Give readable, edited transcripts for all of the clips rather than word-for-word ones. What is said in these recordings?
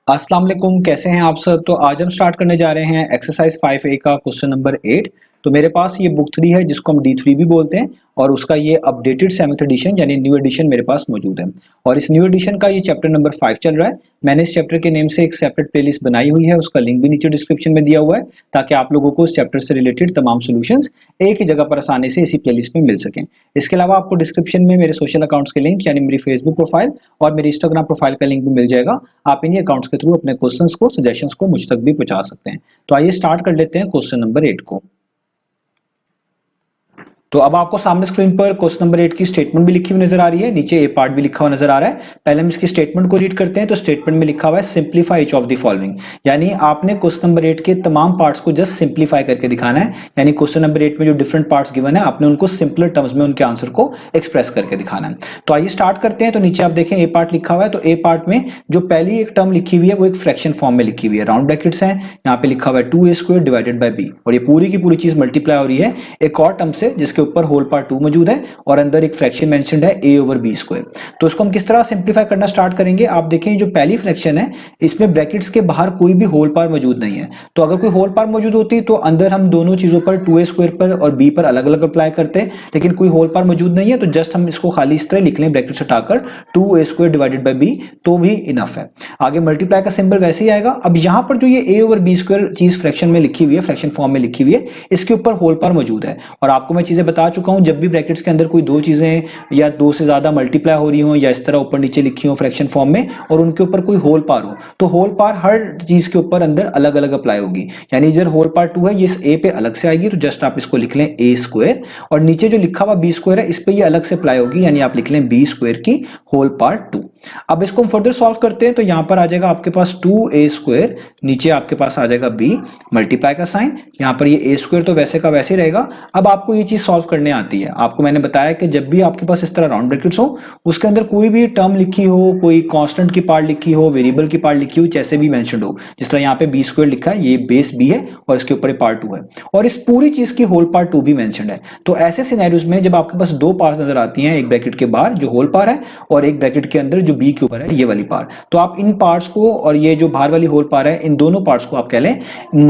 अस्सलाम वालेकुम, कैसे हैं आप सब। तो आज हम स्टार्ट करने जा रहे हैं एक्सरसाइज 5A का क्वेश्चन नंबर 8। तो मेरे पास ये बुक 3 है जिसको हम D3 भी बोलते हैं और उसका ये अपडेटेड 7th एडिशन यानी न्यू एडिशन मेरे पास मौजूद है। और इस न्यू एडिशन का ये चैप्टर नंबर 5 चल रहा है। मैंने इस चैप्टर के नेम से एक सेपरेट प्लेलिस्ट बनाई हुई है, उसका लिंक भी नीचे डिस्क्रिप्शन में दिया हुआ है ताकि आप लोगों को इस चैप्टर से रिलेटेड तमाम सॉल्यूशंस एक ही जगह पर आसानी से इसी प्लेलिस्ट में मिल सकें। इसके अलावा आपको डिस्क्रिप्शन में मेरे सोशल अकाउंट्स के लिंक यानी मेरी फेसबुक प्रोफाइल और मेरी इंस्टाग्राम प्रोफाइल का लिंक भी मिल जाएगा। आप इन्हीं अकाउंट्स के थ्रू अपने क्वेश्चंस को, सजेशंस को मुझ तक भी पहुंचा सकते हैं। तो आइए स्टार्ट कर लेते हैं क्वेश्चन नंबर 8 को। तो अब आपको सामने स्क्रीन पर क्वेश्चन नंबर 8 की स्टेटमेंट भी लिखी हुई नजर आ रही है, नीचे ए पार्ट भी लिखा हुआ नजर आ रहा है। पहले हम इसकी स्टेटमेंट को रीड करते हैं। तो स्टेटमेंट में लिखा हुआ है simplify each of the following, यानी आपने क्वेश्चन नंबर 8 के तमाम पार्ट्स को जस्ट सिंप्लीफाई करके दिखाना है। यानी क्वेश्चन नंबर 8 में जो डिफरेंट पार्ट्स गिवन है आपने उनको सिंपलर टर्म्स में उनके आंसर को एक्सप्रेस करके दिखाना है। तो आइए स्टार्ट करते हैं। तो नीचे आप देखें ए पार्ट लिखा हुआ है। तो ए पार्ट में जो पहली एक टर्म लिखी हुई है वो एक फ्रैक्शन फॉर्म में लिखी हुई है, राउंड ब्रैकेट्स हैं, यहाँ पे लिखा हुआ है 2a² डिवाइडेड बाय b और ये पूरी की पूरी चीज मल्टीप्लाई हो रही है एक और टर्म से जिसके ऊपर होल पार्ट 2 मौजूद है और अंदर एक फ्रैक्शन मेंशन्ड है a/b²। तो इसको हम किस तरह सिंप्लीफाई करना स्टार्ट करेंगे। आप देखें जो पहली फ्रैक्शन है इसमें ब्रैकेट्स के बाहर कोई भी होल पार मौजूद नहीं है। तो अगर कोई होल पार मौजूद होती तो अंदर हम दोनों चीजों पर 2a² पर और b पर अलग अलग अप्लाई करते, लेकिन कोई होल पार मौजूद नहीं है तो जस्ट हम इसको खाली इस तरह लिख लें ब्रैकेट हटाकर 2a² डिवाइडेड बाय b, तो भी इनफ है। आगे मल्टीप्लाई का सिंबल वैसे ही आएगा। अब यहां पर जो ये a/b² चीज फ्रैक्शन में लिखी हुई है, फ्रैक्शन फॉर्म में लिखी हुई है, इसके ऊपर होल पार मौजूद है। और आपको मैं चीजें बता चुका हूं, जब भी ब्रैकेट्स के अंदर कोई दो चीजें या दो से ज्यादा मल्टीप्लाई हो रही हो या इस तरह ऊपर नीचे लिखी हो फ्रैक्शन फॉर्म में और उनके ऊपर कोई होल पार हो, तो होल पार हर चीज के ऊपर अंदर अलग अलग अप्लाई होगी। यानी इधर होल पार 2 है, ये इस a पे अलग से आएगी तो जस्ट आप इसको लिख लें a², और नीचे जो लिखा हुआ b² है इस पे ये अलग से अप्लाई होगी, यानी आप लिख लें b² की होल पार 2। अब इसको हम फर्दर सॉल्व करते हैं। तो यहां पर आ जाएगा आपके पास 2a², नीचे आपके पास आ जाएगा b, मल्टीप्लाई का साइन, यहां पर ये a² तो वैसे का वैसे रहेगा। अब आपको ये चीज सॉल्व करने आती है। आपको मैंने बताया कि जब भी आपके पास इस तरह राउंड ब्रैकेट्स हो उसके अंदर कोई भी टर्म लिखी हो, कोई कांस्टेंट की पार्ट लिखी हो, वेरिएबल की पार्ट लिखी हो, जैसे भी मेंशन्ड हो, जिस तरह यहाँ पे b² लिखा है, ये बेस b है और इसके ऊपर पार्ट 2 है और इस पूरी चीज की होल पार्ट 2 भी मेंशन्ड है। तो ऐसे सिनेरियोज में जब आपके पास दो पार्ट्स नजर आती हैं, एक ब्रैकेट के बाहर जो होल पार है और एक ब्रैकेट के अंदर जो b के ऊपर है ये वाली पार्ट, तो आप इन पार्ट्स को और ये जो बाहर वाली होल पार है इन दोनों पार्ट्स को आप कह लें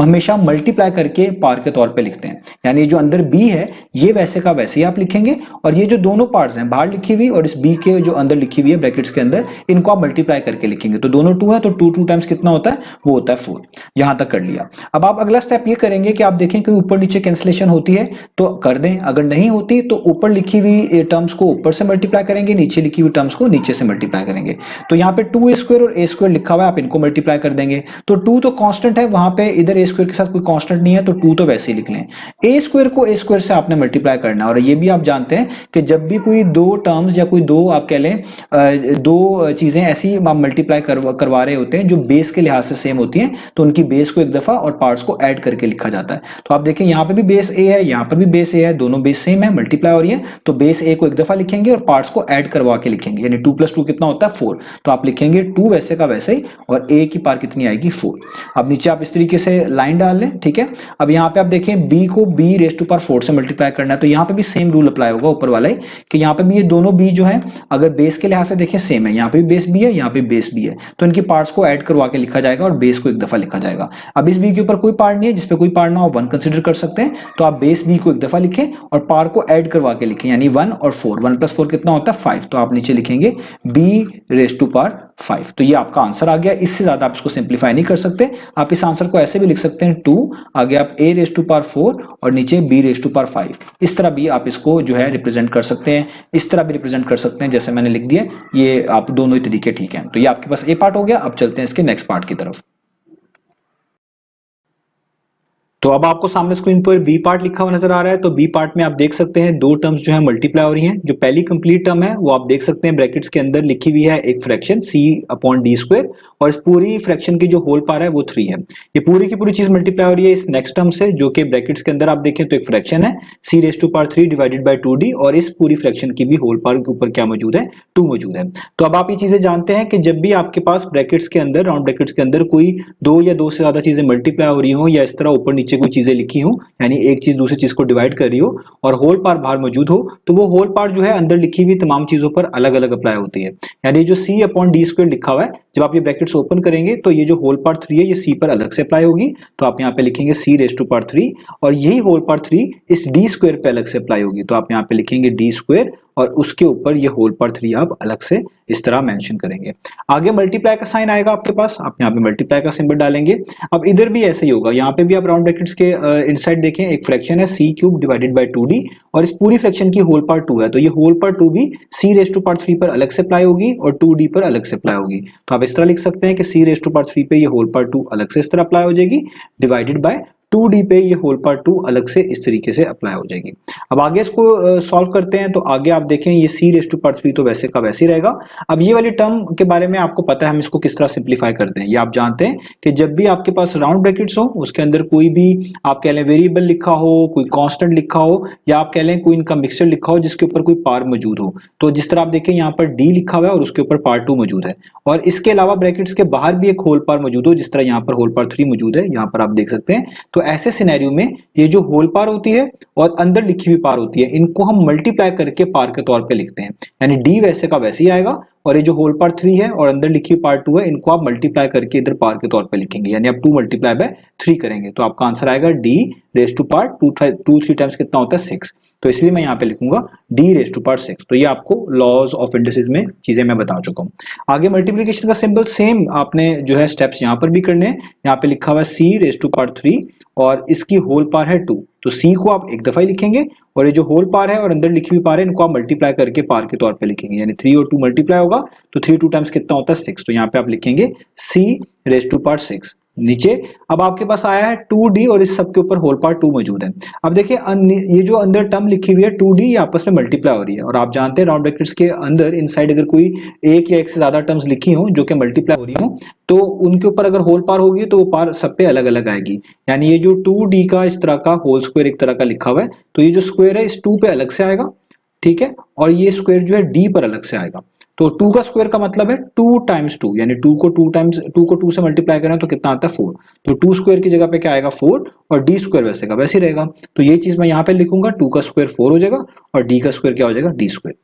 हमेशा मल्टीप्लाई करके पार के तौर पे लिखते हैं। यानी जो अंदर b है ये वैसे का वैसे ही आप लिखेंगे और ये जो दोनों पार्ट्स हैं बाहर लिखी हुई और इस b के जो अंदर लिखी हुई है ब्रैकेट्स के अंदर, इनको आप मल्टीप्लाई करके लिखेंगे। तो दोनों 2 है तो 2 टाइम्स कितना होता है, वो होता है 4। यहां तक कर लिया। अब आप अगला स्टेप ये करेंगे कि आप देखें कि ऊपर नीचे कैंसिलेशन होती है तो कर दें, अगर नहीं होती तो ऊपर लिखी हुई टर्म्स को ऊपर से मल्टीप्लाई करेंगे, नीचे लिखी हुई टर्म्स को नीचे से मल्टीप्लाई करेंगे। तो यहाँ पे 2a² और a² लिखा हुआ है, आप इनको मल्टीप्लाई कर देंगे। तो 2 तो कांस्टेंट है, वहां पे इधर a² के साथ कोई कांस्टेंट नहीं है तो 2 तो वैसे ही लिख लें। a² को a² से आपने मल्टीप्लाई करना है और ये भी आप जानते हैं कि जब भी कोई दो टर्म्स या कोई दो आप कह लें दो चीजें ऐसी आप मल्टीप्लाई करवा रहे होते हैं जो बेस के लिहाज से सेम होती हैं, तो उनकी बेस को एक दफा और पार्ट्स को ऐड करके लिखा जाता है। तो आप देखें यहाँ पे भी बेस a है, यहाँ पर भी बेस a है, दोनों बेस सेम है, मल्टीप्लाई हो रही है, तो बेस a को एक दफा लिखेंगे और पार्ट्स को ऐड करवा के लिखेंगे, यानी 2 + 2 कितना होता है 4। तो आप लिखेंगे 2 वैसे का वैसे ही और a की पार कितनी आएगी 4। अब नीचे आप इस तरीके से लाइन डाल लें, ठीक है। अब यहाँ पे आप देखें b को b⁴ से मल्टीप्लाई करना है, तो यहाँ पे भी सेम रूल अप्लाई होगा ऊपर वाला ही कि यहाँ पे भी ये दोनों b जो है अगर बेस के लिहाज से देखें सेम है, यहाँ पे भी बेस b है, यहाँ पे बेस b है, तो इनकी पार्ट्स को ऐड करवा के लिखा जाएगा और बेस को एक दफा लिखा जाएगा। अब इस b के ऊपर कोई पार्ट नहीं है, जिसपे कोई पार्ट ना हो 1 कंसीडर कर सकते हैं, तो आप बेस b को एक दफा लिखें और पार्ट को ऐड करवा के लिखें, यानी 1 और 4, 1 + 4 कितना होता है 5, तो आप नीचे लिखेंगे b⁵ तो ये आपका आंसर आ गया। इससे ज्यादा आप इसको सिंप्लीफाई नहीं कर सकते। आप इस आंसर को ऐसे भी लिख सकते हैं 2 आगे आप a⁴ और नीचे b⁵ इस तरह भी आप इसको जो है रिप्रेजेंट कर सकते हैं, इस तरह भी रिप्रेजेंट कर सकते हैं जैसे मैंने लिख दिया। ये आप दोनों ही तरीके ठीक हैं। तो ये आपके पास ए पार्ट हो गया। अब चलते हैं इसके नेक्स्ट पार्ट की तरफ। तो अब आपको सामने स्क्रीन पर बी पार्ट लिखा हुआ नजर आ रहा है। तो बी पार्ट में आप देख सकते हैं दो टर्म्स जो है मल्टीप्लाई हो रही हैं। जो पहली कंप्लीट टर्म है वो आप देख सकते हैं ब्रैकेट्स के अंदर लिखी हुई है एक फ्रैक्शन c/d² और इस पूरी फ्रैक्शन की जो होल पार है वो 3 है। ये पूरी की पूरी चीज मल्टीप्लाई हो रही है इस नेक्स्ट टर्म से, जो कि ब्रैकेट्स के अंदर आप देखें तो एक फ्रैक्शन है c⁵ डिवाइडेड बाय 2d और इस पूरी फ्रैक्शन की भी होल पार के ऊपर क्या मौजूद है 2 मौजूद है। तो अब आप ये चीजें जानते हैं कि जब भी आपके पास ब्रैकेट्स के अंदर राउंड ब्रैकेट्स के अंदर कोई दो या दो से ज्यादा चीजें मल्टीप्लाई हो रही हो या इस तरह ऊपर नीचे कोई चीजें लिखी हो, यानी एक चीज दूसरी चीज को डिवाइड कर रही हो और होल पार बाहर मौजूद हो, तो वो होल पार जो है अंदर लिखी हुई तमाम चीजों पर अलग अलग अप्लाई होती है। यानी जो c/d² लिखा हुआ है जब आप ये ब्रैकेट्स ओपन करेंगे तो ये जो होल पार्ट 3 है ये सी पर अलग से अप्लाई होगी, तो आप यहाँ पे लिखेंगे सी रेज टू पावर 3, और यही होल पार्ट 3 इस डी स्क्वायर पे अलग से अप्लाई होगी, तो आप यहाँ पे लिखेंगे डी स्क्वायर और उसके ऊपर ये होल पार्ट 3 आप अलग से इस तरह मेंशन करेंगे। आगे मल्टीप्लाई का साइन आएगा आपके पास, आप यहाँ पे मल्टीप्लाई का सिंबल डालेंगे। अब इधर भी ऐसे ही होगा, यहाँ पे भी आप राउंड ब्रैकेट्स के इनसाइड देखें, एक फ्रैक्शन है सी क्यूब डिवाइडेड बाय 2d, और इस पूरी फ्रैक्शन की होल पार्ट 2 है, तो ये होल पार्ट 2 भी सी रेज टू पावर 3 पर अलग से अप्लाई होगी और 2d पर अलग से अप्लाई होगी। तो आप इस तरह लिख सकते हैं कि सी रेज टू पावर 3 पे ये होल पार्ट 2 अलग से इस तरह अप्लाई हो जाएगी, डिवाइडेड बाय 2d पे ये होल पार्ट 2 अलग से इस तरीके से अप्लाई हो जाएगी। अब आगे इसको सॉल्व करते हैं, तो आगे आप देखें ये सी रेज टू पावर 3 तो वैसे का वैसे ही रहेगा। अब ये वाली टर्म के बारे में आपको पता है हम इसको किस तरह सिंप्लीफाई करते हैं, ये आप जानते हैं कि जब भी आपके पास राउंड ब्रैकेट्स हो उसके अंदर कोई भी आप कह लें वेरिएबल लिखा हो, कोई कांस्टेंट लिखा हो, या आप कह लें कोई इनका मिक्सचर लिखा हो जिसके ऊपर कोई पार मौजूद हो, तो जिस तरह आप देखें यहाँ पर डी लिखा हुआ है और उसके ऊपर पार्ट 2 मौजूद है, और इसके अलावा ब्रैकेट्स के बाहर भी एक होल पार मौजूद हो, जिस तरह यहाँ पर होल पार 3 मौजूद है, यहाँ पर आप देख सकते हैं। तो ऐसे सिनेरियो में ये जो होल पार होती है और अंदर लिखी हुई पार होती है, इनको हम मल्टीप्लाई करके पार के तौर पे लिखते हैं, यानी डी वैसे का वैसे ही आएगा, और ये जो होल पार 3 है और अंदर लिखी हुई पार्ट 2 है, इनको आप मल्टीप्लाई करके इधर पार के तौर पे लिखेंगे, यानी आप 2 मल्टीप्लाई बाय 3 करेंगे, तो आपका आंसर आएगा D raise to power 2 3 times कितना होता है 6, तो इसलिए मैं यहाँ पे लिखूंगा डी रेज टू पावर 6। तो ये आपको लॉज ऑफ इंडिसेस में चीजें मैं बता चुका हूँ। आगे मल्टीप्लीकेशन का सिंबल सेम आपने जो है स्टेप्स यहाँ पर भी करने हैं, यहाँ पे लिखा हुआ है सी रेज टू पावर 3 और इसकी होल पार है 2, तो सी को आप एक दफा ही लिखेंगे, और ये जो होल पार है और अंदर लिखी हुई पार है इनको आप मल्टीप्लाई करके पार के तौर पे लिखेंगे, यानी 3 और 2 मल्टीप्लाई होगा तो 3 2 टाइम्स कितना होता है 6, तो यहाँ पे आप लिखेंगे सी रेज टू पावर 6। नीचे अब आपके पास आया है 2d और इस सब के ऊपर होल पार्ट 2 मौजूद है। अब देखिए ये जो अंदर टर्म लिखी हुई है 2d ये आपस में मल्टीप्लाई हो रही है, और आप जानते हैं राउंड ब्रैकेट्स के अंदर इनसाइड अगर कोई एक या एक से ज्यादा टर्म्स लिखी हो जो कि मल्टीप्लाई हो रही हो, तो उनके ऊपर अगर होल पार होगी तो वो पार सब पे अलग अलग आएगी, यानी ये जो 2d का इस तरह का होल स्क्वायर एक तरह का लिखा हुआ है, तो ये जो स्क्वायर है इस 2 पे अलग से आएगा, ठीक है, और ये स्क्वायर जो है d पर अलग से आएगा। तो 2 का स्क्वायर का मतलब है 2 टाइम्स 2, यानी 2 को 2 से मल्टीप्लाई करें तो कितना आता है 4, तो 2 स्क्वायर की जगह पे क्या आएगा 4, और डी स्क्वायर वैसे का वैसे ही रहेगा, तो ये चीज मैं यहाँ पे लिखूंगा 2 का स्क्वायर 4 हो जाएगा और डी का स्क्वायर क्या हो जाएगा डी स्क्वायर।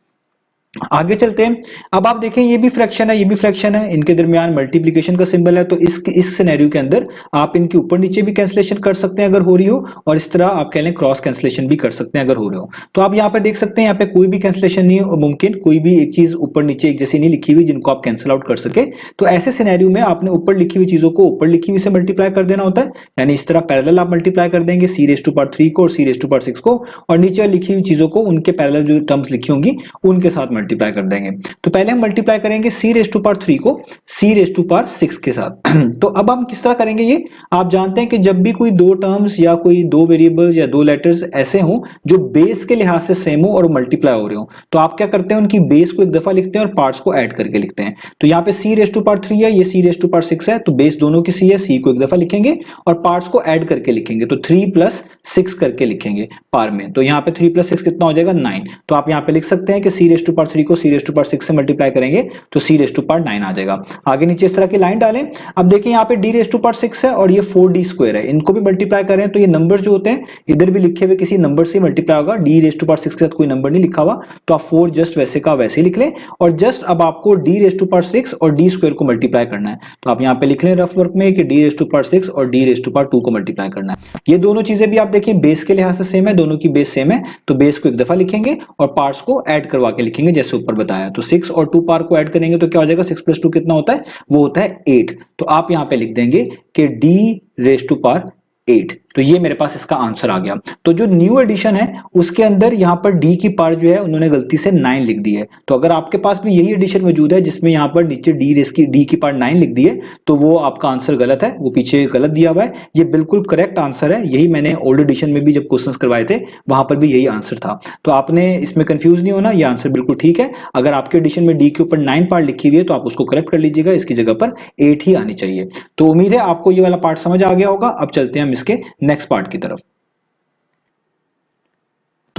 आगे चलते हैं, अब आप देखें ये भी फ्रैक्शन है ये भी फ्रैक्शन है, इनके दरमियान मल्टीप्लिकेशन का सिंबल है, तो इस सिनेरियो के अंदर आप इनके ऊपर नीचे भी कैंसिलेशन कर सकते हैं अगर हो रही हो, और इस तरह आप कह लें क्रॉस कैंसिलेशन भी कर सकते हैं अगर हो रहे हो। तो आप यहाँ पे देख सकते हैं यहाँ पे कोई भी कैंसिलेशन नहीं मुमकिन, कोई भी एक चीज ऊपर नीचे एक जैसी नहीं लिखी हुई जिनको आप कैंसिल आउट कर सके, तो ऐसे सिनेरियो में आपने ऊपर लिखी हुई चीजों को ऊपर लिखी हुई से मल्टीप्लाई कर देना होता है, यानी इस तरह पैरेलल आप मल्टीप्लाई कर देंगे सी रेज टू पावर 3 को और सी रेज टू पावर 6 को, और नीचे लिखी हुई चीजों को उनके पैरेलल जो टर्म्स लिखी होंगी उनके साथ मल्टीप्लाई कर देंगे। तो पहले हम मल्टीप्लाई करेंगे सी रेज टू पावर 3 को सी रेज टू पावर 6 के साथ। तो अब हम किस तरह करेंगे ये आप जानते हैं कि जब भी कोई दो टर्म्स या कोई दो वेरिएबल्स या दो लेटर्स ऐसे हों जो बेस के लिहाज से सेम हो और मल्टीप्लाई हो रहे हो, तो आप क्या करते हैं उनकी बेस को एक दफा लिखते हैं और पार्ट्स को ऐड करके लिखते हैं। तो यहाँ पे सी रेज टू पावर 3 है, ये सी रेज टू पावर 6 है, तो बेस दोनों की सी है, सी को एक दफा लिखेंगे और पार्ट्स को ऐड करके लिखेंगे, तो 3 प्लस 6 करके लिखेंगे पार में, तो यहाँ पे 3 प्लस 6 कितना हो जाएगा 9। तो आप यहाँ पे लिख सकते हैं कि सी रेज टू पावर 3 को सी रेज टू पावर 6 से मल्टीप्लाई करेंगे तो सी रेज टू पावर 9 आ जाएगा। आगे नीचे इस तरह की लाइन डालें। अब देखिए यहाँ पे डी रेज टू पावर 6 है और ये 4d स्क्वायर है, इनको भी मल्टीप्लाई करें तो ये नंबर जो होते हैं इधर भी लिखे हुए किसी नंबर से मल्टीप्लाई होगा, डी रेज टू पावर 6 के साथ कोई नंबर नहीं लिखा हुआ, तो आप 4 जस्ट वैसे का वैसे ही लिख लें, और जस्ट अब आपको डी रेज टू पावर 6 और डी स्क्वायर को मल्टीप्लाई करना है, तो आप यहाँ पे लिख लें रफ वर्क में कि डी रेज टू पावर 6 और डी रेज टू पावर 2 को मल्टीप्लाई करना है। ये दोनों चीजें भी आप देखिए बेस के लिहाज से सेम है, दोनों की बेस सेम है, तो बेस को एक दफा लिखेंगे और पार्ट्स को ऐड करवा के लिखेंगे जैसे ऊपर बताया, तो 6 और 2 पार को ऐड करेंगे तो क्या हो जाएगा 6 प्लस 2 कितना होता है वो होता है 8। तो आप यहाँ पे लिख देंगे कि डी रेज टू पावर 8, तो ये मेरे पास इसका आंसर आ गया। तो जो न्यू एडिशन है उसके अंदर यहाँ पर डी की पार जो है उन्होंने गलती से 9 लिख दी है, तो अगर आपके पास भी यही एडिशन मौजूद है जिसमें यहाँ पर नीचे डी की पार 9 लिख दी है तो वो आपका आंसर गलत है, वो पीछे गलत दिया हुआ है, ये बिल्कुल करेक्ट आंसर है, यही मैंने ओल्ड एडिशन में भी जब क्वेश्चंस करवाए थे वहां पर भी यही आंसर था, तो आपने इसमें कंफ्यूज नहीं होना, ये आंसर बिल्कुल ठीक है। अगर आपके एडिशन में डी के ऊपर 9 पार्ट लिखी हुई है तो आप उसको करेक्ट कर लीजिएगा, इसकी जगह पर 8 ही आनी चाहिए। तो उम्मीद है आपको ये वाला पार्ट समझ आ गया होगा। अब चलते हैं हम इसके नेक्स्ट पार्ट की तरफ।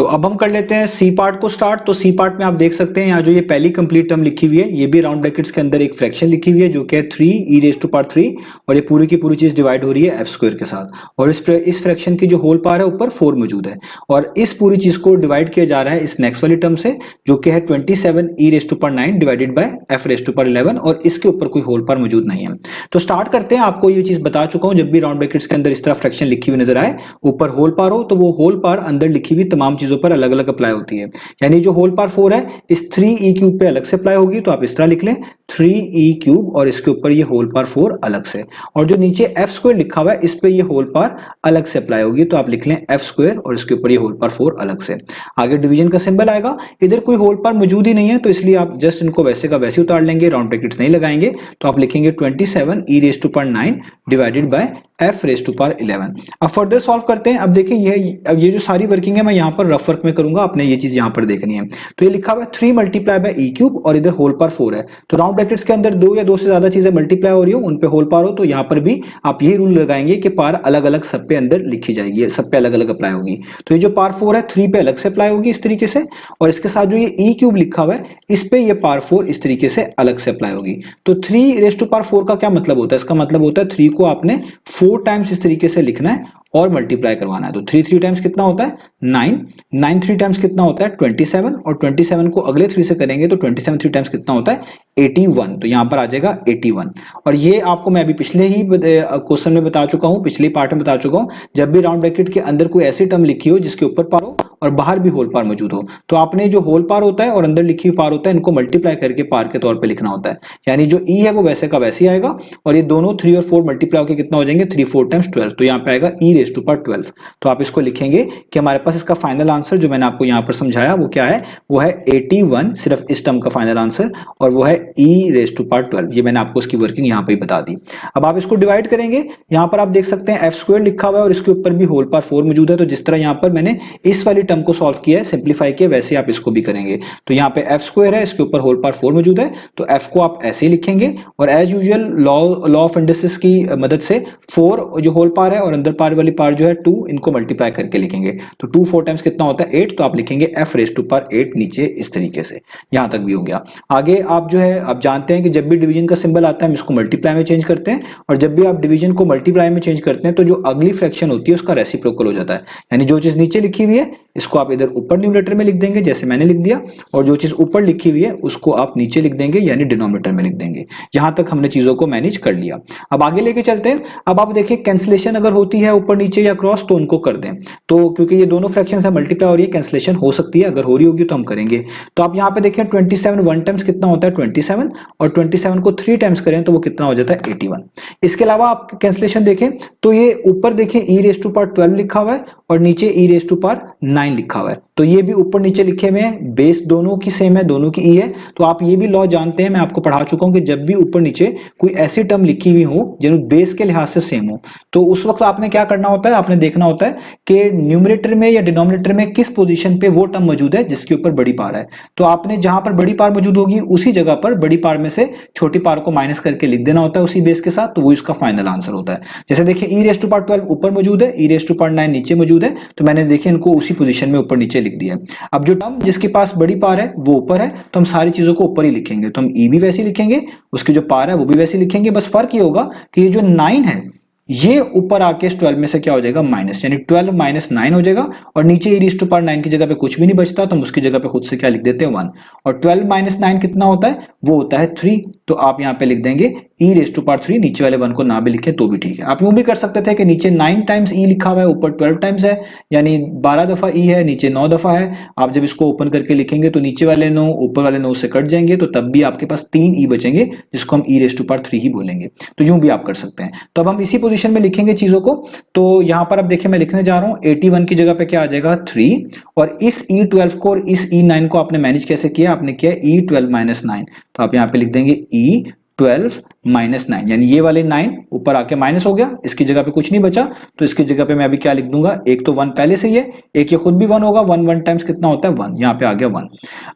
तो अब हम कर लेते हैं सी पार्ट को स्टार्ट। तो सी पार्ट में आप देख सकते हैं यहाँ जो ये पहली कंप्लीट टर्म लिखी हुई है, ये भी राउंड ब्रैकेट्स के अंदर एक फ्रैक्शन लिखी हुई है जो कि है 3e⁻³ और ये पूरी की पूरी चीज डिवाइड हो रही है f² के साथ और इस फ्रैक्शन की जो होल पार है ऊपर 4 मौजूद है और इस पूरी चीज को डिवाइड किया जा रहा है इस नेक्स्ट वाली टर्म से जो कि है 27e⁻⁹ डिवाइडेड बाय f⁻11 और इसके ऊपर कोई होल पार मौजूद नहीं है। तो स्टार्ट करते हैं। आपको ये चीज बता चुका हूं, जब भी राउंड ब्रैकेट्स के अंदर इस तरह फ्रैक्शन लिखी हुई नजर आए, ऊपर होल पार हो, तो वो होल पार अंदर लिखी हुई तमाम चीजों पर अलग अलग अप्लाई होती है। यानी जो होल पार 4 है इस 3e³ पे अलग से अप्लाई होगी, तो आप इस तरह लिख लें 3e³ और इसके ऊपर ये होल पार 4 अलग से, और जो नीचे f² लिखा हुआ है इस पे ये होल पार अलग से अप्लाई होगी, तो आप लिख लें f² और इसके ऊपर ये होल पार 4 अलग से। आगे डिवीजन का सिंबल आएगा, इधर कोई होल पार मौजूद ही नहीं है तो इसलिए आप जस्ट इनको वैसे का वैसे उतार लेंगे, राउंड ब्रैकेट्स नहीं लगाएंगे। तो आप लिखेंगे 27e⁻⁹ डिवाइडेड बाय f⁻11। अब फर्दर सॉल्व करते हैं। अब देखिए ये जो सारी वर्किंग है मैं यहाँ पर रफ वर्क में करूंगा, आपने ये चीज यहाँ पर देखनी है। तो ये लिखा हुआ है 3 मल्टीप्लाई बाय e³ और इधर होल पार 4 है, तो राउंड ब्रैकेट्स के अंदर 2 या 2 से ज्यादा चीजें मल्टीप्लाई हो रही हो उन पे होल पार हो, तो यहाँ पर भी आप यही रूल लगाएंगे कि पार अलग अलग सब पे अंदर लिखी जाएगी, सब पे अलग अलग अप्लाई होगी। तो ये जो पार 4 है 3 पे अलग से अप्लाई होगी इस तरीके से, और इसके साथ जो ये e³ लिखा हुआ है इस पे ये पार 4 इस तरीके से अलग से अप्लाई होगी। तो 3e⁻⁴ का क्या मतलब होता है? इसका मतलब होता है 3 को आपने 4 टाइम्स इस तरीके से लिखना है और मल्टीप्लाई करवाना है। तो 3 टाइम्स कितना होता है 9 3 टाइम्स कितना होता है 27, और 27 को अगले 3 से करेंगे तो 27 3 टाइम्स कितना होता है 81, तो यहां पर आ जाएगा 81। और ये आपको मैं अभी पिछले ही क्वेश्चन में बता चुका हूं, पिछले पार्ट में बता चुका हूं, जब भी राउंड ब्रैकेट के अंदर कोई ऐसी टर्म लिखी हो जिसके ऊपर पार हो और बाहर भी होल पार मौजूद हो, तो आपने जो होल पार होता है और अंदर लिखी हुई पार होता है इनको मल्टीप्लाई करके पार के तौर पे लिखना होता है। यानी जो ई है वो वैसे का वैसे ही आएगा, और ये दोनों 3 और 4 मल्टीप्लाई होकर कितना हो जाएंगे 3 4 टाइम्स 12, तो यहाँ पे आएगा e⁻12। तो आप इसको लिखेंगे कि हमारे पास इसका फाइनल आंसर जो मैंने आपको यहाँ पर समझाया वो क्या है, वो है 81, सिर्फ इस टर्म का फाइनल आंसर, और वो है e⁻12। ये मैंने आपको उसकी वर्किंग यहाँ पे बता दी। अब आप इसको डिवाइड करेंगे, यहाँ पर आप देख सकते हैं f² लिखा हुआ है और इसके ऊपर भी होल पार 4 मौजूद है, तो जिस तरह यहाँ पर मैंने इस वाली टर्म को सॉल्व किया है, सिंप्लीफाई किया, वैसे आप इसको भी करेंगे। तो यहाँ पे f² है, इसके ऊपर होल पार 4 मौजूद है, तो f को आप ऐसे ही लिखेंगे, और as usual law of indices की मदद से 4 जो होल पार है और अंदर पार वाली पार जो है 2, इनको मल्टीप्लाई करके लिखेंगे। तो 2 4 टाइम्स कितना होता है 8, तो आप लिखेंगे f⁻8 नीचे इस तरीके से। यहां तक भी हो गया। आगे आप जो है आप जानते हैं कि जब भी डिवीजन का सिंबल आता है हम इसको मल्टीप्लाई में चेंज करते हैं, और जब भी आप डिवीजन को मल्टीप्लाई में चेंज करते हैं तो जो अगली फ्रैक्शन होती है उसका रेसिप्रोकल हो जाता है। यानी जो चीज नीचे लिखी हुई है इसको आप इधर ऊपर न्यूमरेटर में लिख देंगे जैसे मैंने लिख दिया, और जो चीज ऊपर लिखी हुई है उसको आप नीचे लिख देंगे यानी डिनोमिनेटर में लिख देंगे। यहां तक हमने चीजों को मैनेज कर लिया। अब आगे लेके चलते हैं। अब आप देखिए कैंसिलेशन अगर होती है ऊपर नीचे या क्रॉस तो उनको कर दें, तो क्योंकि ये दोनों फ्रैक्शंस है मल्टीप्लाई हो रही है, कैंसिलेशन हो सकती है, अगर हो रही होगी तो हम करेंगे। तो आप यहाँ पे देखें 27 1 टाइम्स कितना होता है 27, और 27 को 3 टाइम्स करें तो वो कितना हो जाता है 81। इसके अलावा आप कैंसिलेशन देखें तो ये ऊपर देखें e⁻12 लिखा हुआ है और नीचे e⁻9 लिखा हुआ है, तो ये भी ऊपर नीचे लिखे हुए हैं, बेस दोनों की सेम है, दोनों की ई है। तो आप ये भी लॉ जानते हैं, मैं आपको पढ़ा चुका हूं कि जब भी ऊपर नीचे कोई ऐसी टर्म लिखी हुई हो जो बेस के लिहाज से सेम हो, तो उस वक्त आपने क्या करना होता है, आपने देखना होता है कि न्यूमरेटर में या डिनोमिनेटर में किस पोजीशन पे वो टर्म मौजूद है जिसके ऊपर बड़ी पार है। तो आपने जहां पर बड़ी पार मौजूद होगी उसी जगह पर बड़ी पार में से छोटी पार को माइनस करके लिख देना होता है उसी बेस के साथ, तो वो इसका फाइनल आंसर होता है। जैसे देखिए e⁻12 ऊपर मौजूद है, e⁻9 नीचे मौजूद है, तो मैंने देखिए इनको उसी पोजीशन में ऊपर नीचे लिख दिया। अब जो टर्म जिसके पास बड़ी पार है वो ऊपर है, तो हम सारी चीजों को ऊपर ही लिखेंगे, तो हम ई भी वैसे लिखेंगे, उसकी जो पार है वो भी वैसे लिखेंगे। बस फर्क ये होगा कि ये जो 9 है ये ऊपर आके इस 12 में से क्या हो जाएगा माइनस, यानी 12 - 9 हो जाएगा, और नीचे e⁻9 की जगह पे कुछ भी नहीं बचता तो हम उसकी जगह पे खुद से क्या लिख देते हैं 1, और 12 - 9 कितना होता है वो होता है 3, तो आप यहाँ पे लिख देंगे e⁻3, नीचे वाले 1 को ना भी लिखें तो भी ठीक है। आप यूं भी कर सकते थे कि नीचे 9 टाइम्स e लिखा हुआ है, ऊपर 12 टाइम्स है, यानी 12 दफा e है, नीचे 9 दफा है। आप जब इसको ओपन करके लिखेंगे तो नीचे वाले 9 ऊपर वाले 9 से कट जाएंगे, तो तब भी आपके पास 3 e बचेंगे जिसको हम e⁻3 ही बोलेंगे। तो यूं भी आप कर सकते हैं। तो अब हम इसी पोजीशन में लिखेंगे चीजों को। तो यहां पर अब देखिए मैं लिखने जा रहा हूं 81 की जगह पे क्या आ जाएगा 3, और इस e12 को और इस e9 को आपने मैनेज कैसे किया, आपने किया e12 - 9, तो आप यहां पे लिख देंगे e12 - 9, यानी ये वाले 9 ऊपर आके माइनस हो गया, इसकी जगह पे कुछ नहीं बचा, तो इसकी जगह पे मैं अभी क्या लिख दूंगा, एक तो 1 पहले से ही है, एक ये खुद भी 1 होगा, 1 टाइम्स कितना होता है 1, यहाँ पे आ गया 1।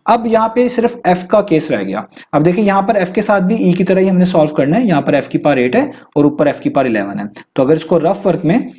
अब यहाँ पे सिर्फ f का केस रह गया। अब देखिए यहाँ पर f के साथ भी e की तरह ही हमने सॉल्व करना है। यहाँ पर f की पावर 8 है और ऊपर f की पावर 11 है, तो अगर इसको रफ वर्क में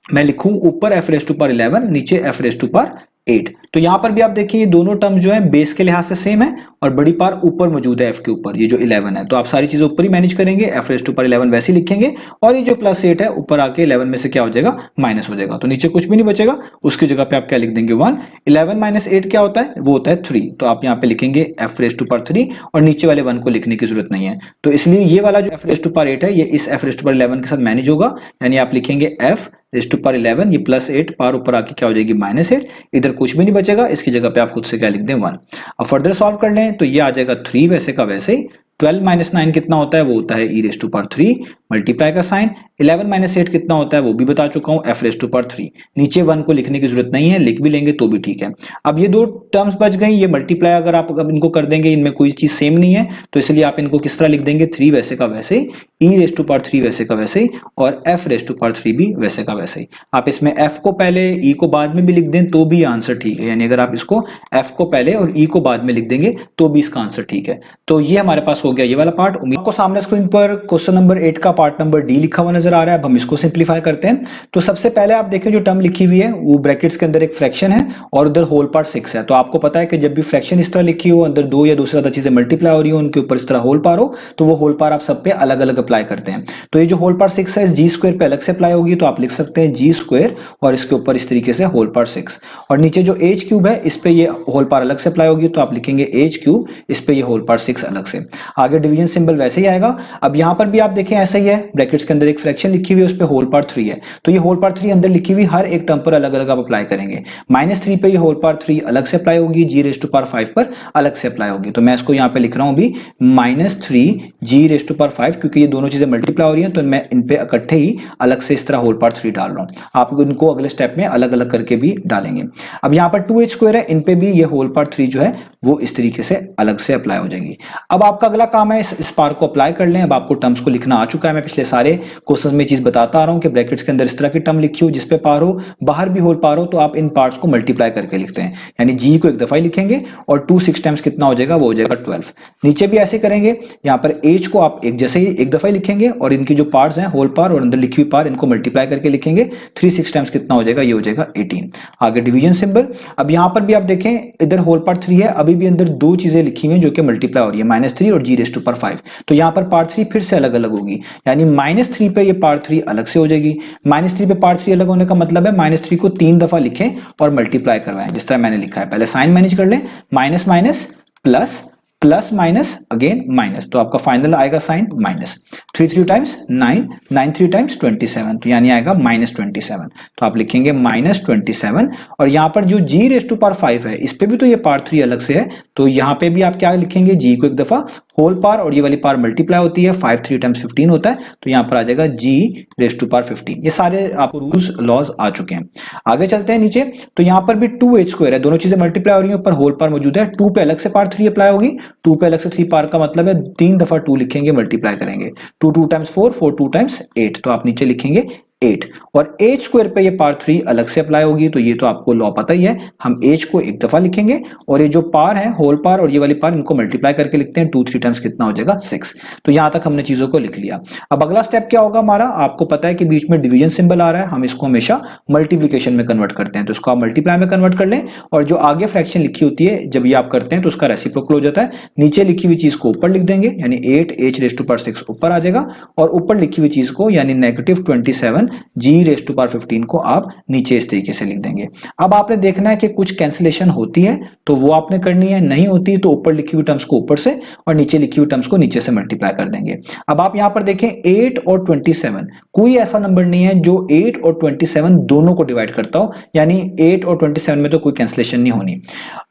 मैं लिखूं ऊपर f⁻11 नीचे f⁻ 8। तो यहां पर भी आप देखिए ये दोनों टर्म जो है बेस के लिहाज से सेम है और बड़ी पार ऊपर मौजूद है f के ऊपर, ये जो 11 है, तो आप सारी चीजें ऊपर ही मैनेज करेंगे, f रेज़ टू पावर 11 वैसे ही लिखेंगे और ये जो +8 है ऊपर आके 11 में से क्या हो जाएगा, माइनस हो जाएगा, तो नीचे कुछ भी नहीं बचेगा, उसकी जगह पे आप क्या लिख देंगे 1। 11 - 8 क्या होता है, वो होता है 3, तो आप यहाँ पे लिखेंगे f रेज़ टू पावर 3 और नीचे वाले 1 को लिखने की जरूरत नहीं है, तो इसलिए ये वाला जो f रेज़ टू पावर 8 है ये इस f रेज़ टू पावर 11 के साथ मैनेज होगा, यानी आप लिखेंगे f रेज़ टू पावर 11, ये +8 पावर ऊपर आके क्या हो जाएगी -8, इधर कुछ भी नहीं बचेगा, इसकी जगह पे आप खुद से क्या लिख दें 1। अब फर्दर सॉल्व कर लें तो ये आ जाएगा 3 वैसे का वैसे ही, 12 - 9 कितना होता है, वो होता है e raise to power 3, multiply का साइन, 11 - 8 कितना होता है वो भी बता चुका हूं, f रेज़ टू पावर 3, नीचे 1 को लिखने की जरूरत नहीं है, लिख भी लेंगे तो भी ठीक है। अब ये दो टर्म्स बच गई, ये मल्टीप्लाई अगर आप इनको कर देंगे, इनमें कोई चीज सेम नहीं है, तो इसलिए आप इनको किस तरह लिख देंगे, 3 वैसे का वैसे ही, e रेज़ टू पावर 3 वैसे का वैसे ही और f रेज़ टू पावर 3 भी वैसे का वैसे ही। आप इसमें f को पहले e को बाद में भी लिख दें तो भी आंसर ठीक है, यानी अगर आप इसको f को पहले और e को बाद में लिख देंगे तो भी इसका आंसर ठीक है। तो ये हमारे पास हो गया ये वाला पार्ट। उम्मीद आपको सामने स्क्रीन पर क्वेश्चन नंबर 8 का पार्ट नंबर डी लिखा हुआ नजर आ रहा है। अब हम इसको सिंप्लीफाई करते हैं। तो सबसे पहले आप देखें जो टर्म लिखी हुई है वो ब्रैकेट्स के अंदर एक फ्रैक्शन है और उधर होल पार्ट 6 है। तो आपको पता है कि जब भी फ्रैक्शन इस तरह लिखी हो, अंदर दो या दो से ज्यादा चीजें मल्टीप्लाई हो रही हो, उनके ऊपर इस तरह होल पार हो, तो वो होल पार आप सब पे अलग अलग अप्लाई करते हैं। तो ये जो होल पार 6 है इस जी स्क्वायर पे अलग से अप्लाई होगी, तो आप लिख सकते हैं जी स्क्वायर और इसके ऊपर इस तरीके से होल पार 6, और नीचे जो एच क्यूब है इस पे ये होल पार अलग से अप्लाई होगी, तो आप लिखेंगे एच क्यूब, इस पे ये होल पार 6 अलग से। आगे डिवीजन सिंबल वैसे ही आएगा। अब यहां पर भी आप देखें ऐसा ही है, ब्रैकेट्स के अंदर एक फ्रैक्शन लिखी हुई है, उस पे होल पार 3 है, तो ये होल पार 3 अंदर लिखी हुई हर एक टर्म पर अलग अलग आप अप्लाई करेंगे। -3 पे ये होल पार 3 अलग से अप्लाई होगी, जी रेज़ टू पावर 5 पर अलग से अप्लाई होगी। तो मैं इसको यहाँ पे लिख रहा हूं अभी -3 जी रेज़ टू पावर 5, क्योंकि ये दोनों चीजें मल्टीप्लाई हो रही हैं, तो मैं इन पे इकट्ठे ही अलग से इस तरह होल पार 3 डाल रहा हूं। आप इनको अगले स्टेप में अलग अलग करके भी डालेंगे। अब यहाँ पर 2h स्क्वायर है, इन पे भी ये होल पार 3 जो है वो इस तरीके से अलग से अप्लाई हो जाएगी। अब आपका अगला काम है इस पार को अप्लाई कर लें। अब आपको टर्म्स को लिखना आ चुका है, मैं पिछले सारे क्वेश्चंस में चीज बताता आ रहा हूं कि ब्रैकेट्स के अंदर इस तरह की टर्म लिखी हो जिसपे पार हो, बाहर भी होल पार हो, तो आप इन पार्ट्स को मल्टीप्लाई करके लिखते हैं, यानी जी को एक दफा ही लिखेंगे और 2 6 टाइम्स कितना हो जाएगा, वो हो जाएगा 12। नीचे भी ऐसे करेंगे, यहाँ पर एच को आप एक जैसे ही एक दफा ही लिखेंगे और इनकी जो पार्ट्स हैं होल पार और अंदर लिखी हुई पार, इनको मल्टीप्लाई करके लिखेंगे, 3 6 टाइम्स कितना हो जाएगा, ये हो जाएगा 18। आगे डिवीजन सिंबल। अब यहाँ पर भी आप देखें इधर होल पार 3 है, अभी भी अंदर दो चीजें लिखी हुई हैं जो कि मल्टीप्लाई हो रही है, -3 और जी रेज़ टू पावर 5, तो यहाँ पर पार्ट 3 फिर से अलग अलग होगी, यानी -3 पे ये पार्ट 3 अलग से हो जाएगी। -3 पे पार्ट 3 अलग होने का मतलब है -3 को 3 दफा लिखें और मल्टीप्लाई करवाएं, जिस तरह मैंने लिखा है। पहले साइन मैनेज कर लें, minus minus plus, plus minus again minus, तो आपका फाइनल आएगा साइन माइनस। 3 3 टाइम्स 9, 9 3 टाइम्स 27, तो यानी आएगा -27, तो आप लिखेंगे -27। और यहाँ पर जो जी रेज़ टू पावर 5 है इस पे भी तो ये पार्ट 3 अलग से है, तो यहाँ पे भी आप क्या लिखेंगे, जी को एक दफा होल पार और ये वाली पार मल्टीप्लाई होती है, 5 3 टाइम्स 15 होता है, तो यहाँ पर आ जाएगा जी रेज़ टू पावर 15। ये सारे आपको रूल्स लॉज आ चुके हैं। आगे चलते हैं नीचे, तो यहाँ पर भी 2h स्क्वायर है, दोनों चीजें मल्टीप्लाई हो रही है, ऊपर होल पार मौजूद है, 2 पे अलग से पार 3 अप्लाई होगी, 2 पे अलग से 3 पार का मतलब है 3 दफा 2 लिखेंगे, मल्टीप्लाई करेंगे, 2 2 टाइम्स 4, 4 2 टाइम्स 8, तो आप नीचे लिखेंगे 8। और एच स्क्वायर पे ये पार 3 अलग से अप्लाई होगी, तो ये तो आपको लॉ पता ही है, हम एच को एक दफा लिखेंगे और ये जो पार है होल पार और ये वाली पार इनको मल्टीप्लाई करके लिखते हैं, 2 3 टाइम्स कितना हो जाएगा 6। तो यहां तक हमने चीजों को लिख लिया। अब अगला स्टेप क्या होगा हमारा, आपको पता है कि बीच में डिवीजन सिंबल आ रहा है, हम इसको हमेशा मल्टीप्लिकेशन में कन्वर्ट करते हैं, तो इसको आप मल्टीप्लाई में कन्वर्ट कर लें और जो आगे फ्रैक्शन लिखी होती है जब ये आप करते हैं तो उसका रेसिप्रोकल हो जाता है, नीचे लिखी हुई चीज को ऊपर लिख देंगे, यानी 8 h रेज़ टू पावर 6 ऊपर आ जाएगा और ऊपर लिखी हुई चीज को यानी -27 जी रेज़ टू पावर 15 को आप नीचे इस तरीके से लिख देंगे। अब आपने देखना है कि कुछ कैंसिलेशन होती है तो वो आपने करनी है, नहीं होती तो ऊपर लिखी हुई टर्म्स को ऊपर से और नीचे लिखी हुई टर्म्स को नीचे से मल्टीप्लाई कर देंगे। अब आप यहां पर देखें 8 और 27, कोई ऐसा नंबर नहीं है जो 8 और 27 दोनों को डिवाइड करता हो, यानी 8 और 27 में तो कोई कैंसिलेशन नहीं होनी।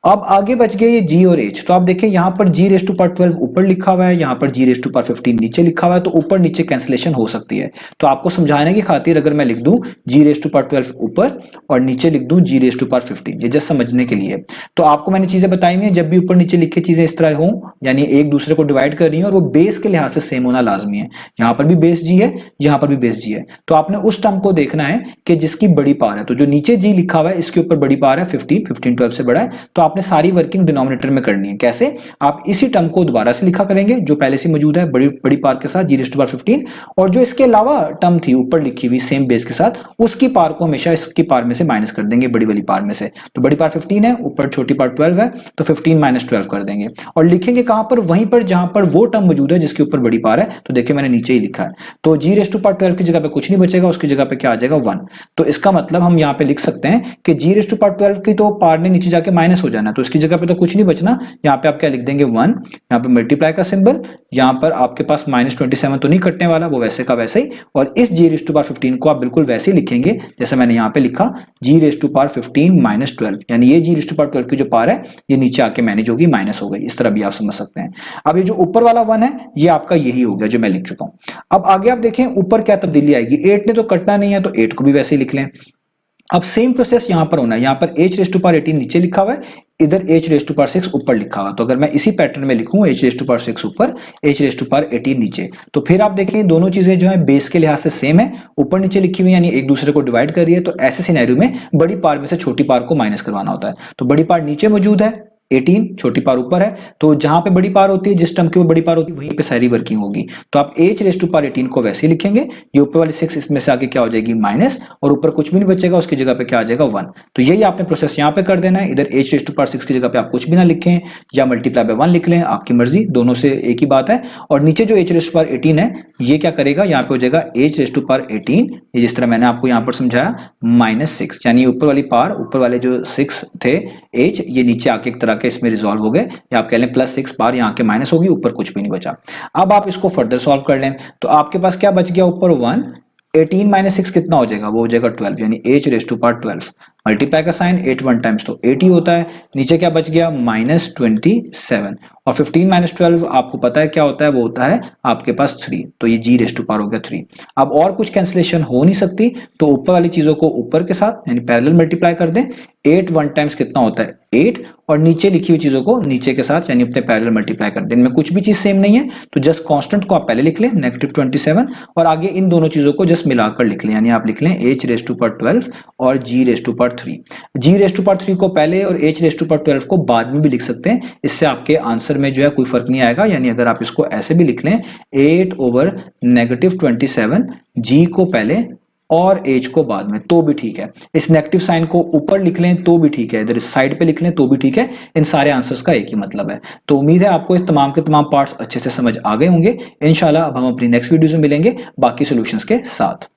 अब आगे बच गए ये जी और एच, तो आप देखें यहां पर जी रेज़ टू पावर 12 ऊपर लिखा हुआ है, यहां पर जी रेज़ टू पावर 15 नीचे लिखा हुआ है, तो ऊपर नीचे कैंसिलेशन हो सकती है। तो आपको समझाने की खातिर अगर मैं लिख दूं जी रेज़ टू पावर 12 ऊपर और नीचे लिख दूं जी रेज़ टू पावर 15, ये जस्ट समझने के लिए। तो आपको मैंने चीजें बताई हैं, जब भी ऊपर नीचे लिखी चीजें इस तरह हो यानी एक दूसरे को डिवाइड कर रही है और वो बेस के लिहाज से सेम होना लाजमी है। यहां पर भी बेस जी है, यहां पर भी बेस बेस जी है, तो आपने उस टर्म को देखना है कि जिसकी बड़ी पावर है। तो जो नीचे जी लिखा हुआ है इसके ऊपर बड़ी पावर है 15, 12 से बड़ा है, तो आपने सारी वर्किंग डिनोमिनेटर में करनी है। कैसे? आप इसी टर्म को दोबारा से लिखा करेंगे जो पहले से मौजूद है बड़ी बड़ी पावर के साथ g⁻15, और जो इसके अलावा टर्म थी ऊपर लिखी हुई सेम बेस के साथ, उसकी पावर को हमेशा इसकी पावर में से माइनस कर देंगे, बड़ी वाली पावर में से। तो बड़ी पावर 15 है, ऊपर छोटी पावर 12 है, तो 15 - 12 कर देंगे और लिखेंगे कहां पर? वहीं पर जहां पर वो टर्म मौजूद है जिसके ऊपर बड़ी पावर है। तो देखिए मैंने नीचे ही लिखा है, तो g⁻12 की जगह पे कुछ नहीं बचेगा, उसकी जगह पे क्या आ जाएगा 1। तो इसका मतलब हम यहाँ पे लिख सकते हैं कि g⁻12 की तो पावर ने नीचे जाके माइनस हो जाना, तो इसकी जगह पे तो कुछ नहीं बचना। यहाँ पे आप क्या लिख देंगे 1, यहाँ पे मल्टीप्लाई का सिंबल, यहाँ पर आपके पास -27 तो नहीं कटने वाला, वो वैसे का वैसे ही, और इस g⁻15 को आप बिल्कुल वैसे ही लिखेंगे जैसे मैंने यहाँ पे लिखा g⁻15 - 12, यानी ये g⁻12 की जो पावर है ये नीचे आके मैनेज होगी, माइनस हो गई। इस तरह भी आप समझ सकते हैं। अब ये जो ऊपर वाला 1 है ये आपका यही हो गया जो मैं लिख चुका हूं। अब आगे आप देखें ऊपर क्या तब्दीली आएगी, 8 ने तो कटना नहीं है, तो 8 को भी वैसे ही लिख लें। अब सेम प्रोसेस यहां पर होना है, यहां पर h⁻18 नीचे लिखा हुआ है, इधर h⁻6 ऊपर लिखा हुआ। तो अगर मैं इसी पैटर्न में लिखूं h⁻6 ऊपर, h⁻18 नीचे, तो फिर आप देखें दोनों चीजें जो है बेस के लिहाज से सेम है, ऊपर नीचे लिखी हुई यानी एक दूसरे को डिवाइड कर रही है। तो ऐसे सिनेरियो में बड़ी पावर में से छोटी पावर को माइनस करवाना होता है। तो बड़ी पावर नीचे मौजूद है 18, छोटी पावर ऊपर है, तो जहां पे बड़ी पावर होती है, जिस टर्म की वो बड़ी पावर होती है, वहीं पे सारी वर्किंग होगी। तो आप h⁻18 को वैसे ही लिखेंगे, ये ऊपर वाली 6 इसमें से आगे क्या हो जाएगी माइनस, और ऊपर कुछ भी नहीं बचेगा, उसकी जगह पे क्या आ जाएगा 1। तो यही आपने प्रोसेस यहाँ पे कर देना है। इधर h⁻6 की जगह पे आप कुछ भी ना लिखें या मल्टीप्लाई बाय 1 लिख लें, आपकी मर्जी, दोनों से एक ही बात है। और नीचे जो h⁻18 है ये क्या करेगा, यहाँ पे हो जाएगा h⁻18, ये जिस तरह मैंने आपको यहाँ पर समझाया -6, यानी ऊपर वाली पावर, ऊपर वाले जो 6 थे h, ये नीचे आके एक तरह के इसमें रिजॉल्व हो गए, या आप कह लें +6 पावर यहाँ के माइनस होगी, ऊपर कुछ भी नहीं बचा। अब आप इसको फर्दर सॉल्व कर लें, तो आपके पास क्या बच गया, ऊपर 1, 18 - 6 कितना हो जाएगा, वो हो जाएगा 12, यानी h⁻12, मल्टीप्लाई का साइन 8 1 टाइम्स तो 80 होता है, नीचे क्या बच गया -27, और 15 - 12 आपको पता है क्या होता है, वो होता है आपके पास 3, तो ये g⁻ हो गया 3। अब और कुछ कैंसिलेशन हो नहीं सकती, तो ऊपर वाली चीजों को ऊपर के साथ यानी पैरेलल मल्टीप्लाई कर दें, 8 1 टाइम्स कितना होता है 8, और नीचे लिखी हुई चीजों को नीचे के साथ यानी अपने पैरेलल मल्टीप्लाई कर दें। इनमें कुछ भी चीज सेम नहीं है, तो जस्ट कांस्टेंट को आप पहले लिख लें -27, और आगे इन दोनों चीजों को जस्ट मिलाकर लिख लें, यानी आप लिख लें h⁻12 और g⁻3। g⁻3 को पहले और h⁻12 को बाद में भी लिख सकते हैं, इससे आपके आंसर में जो है कोई फर्क नहीं आएगा। यानी अगर आप इसको ऐसे भी लिख लें 8/-27, g को पहले और h को बाद में, तो भी ठीक है। इस नेगेटिव साइन को ऊपर लिख लें तो भी ठीक है, इधर साइड पे लिख लें तो भी ठीक है। इन सारे आंसर्स का एक ही मतलब है। तो उम्मीद है आपको इस तमाम के तमाम पार्ट्स अच्छे से समझ आ गए होंगे। इंशाल्लाह अब हम अपनी नेक्स्ट वीडियोस में मिलेंगे बाकी सॉल्यूशंस के साथ।